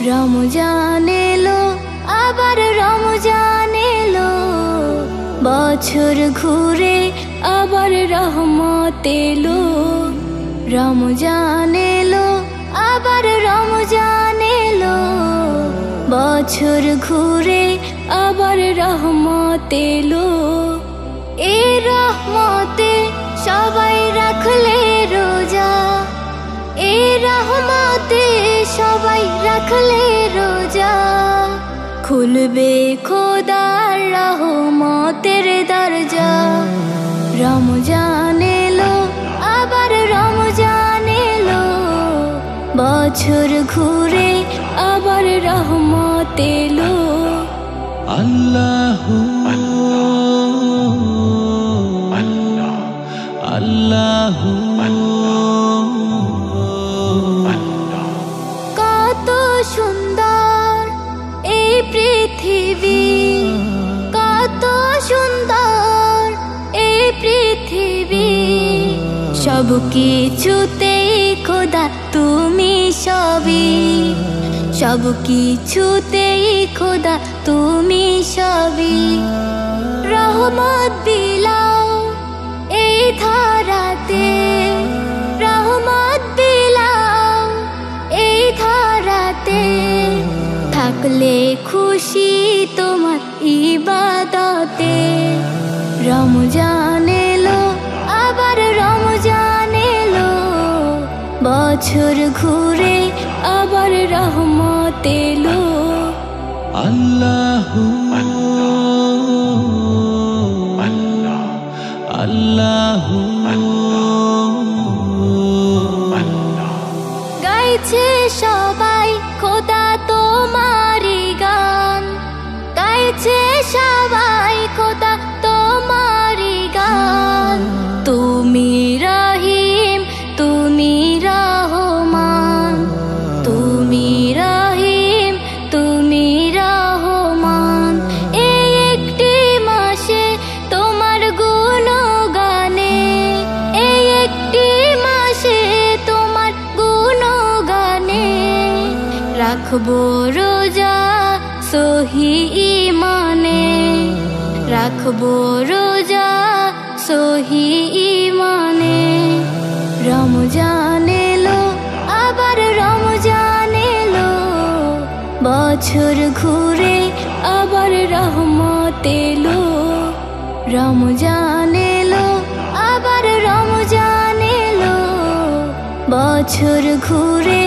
রমজান এলো, আবার রমজান এলো, বছর ঘুরে আবার রহমত এলো। রমজান এলো, আবার রমজান এলো, বছর ঘুরে আবার রহমত এলো। এই রহমতে সবাই রাখলে রোজা, এই রহমতে সবাই রাখলে রোজা, খুলবে খোদার রহমতের দরজা। রমজান এলো, আবার রমজান এলো, বছর ঘুরে আবার রহমত এলো। আল্লাহু আল্লাহু কত সুন্দর এই পৃথিবী, কত সুন্দর এই পৃথিবী, সব কিছুতেই খোদা তুমি সবই, সব কিছুতেই খোদা তুমি সবই। রহমত বিলাও এই ধরাতে, রহমত বিলাও এই ধরাতে, থাকলে খুশি তোমার ইবাদতে। রমজান এলো, আবার রমজান এলো, বছর ঘুরে আবার রহমত এলো। আল্লাহু আল্লাহু গাইছে সবাই খোদা তোমারি গান, গাইছে সবাই খোদা তোমারি গান। তুমি রহিম, তুমি রহমান, তুমি রহিম, তুমি রহমান। এই একটি মাসে তোমার গুণগানে, এই একটি মাসে তোমার গুণগানে, রাখবো রোজা সহি ইমানে, রাখবো রোজা সহি ইমানে। রমজান এলো, আবার রমজান এলো, বছর ঘুরে আবার রহমত এলো। রমজান এলো, আবার রমজান এলো, বছর ঘুরে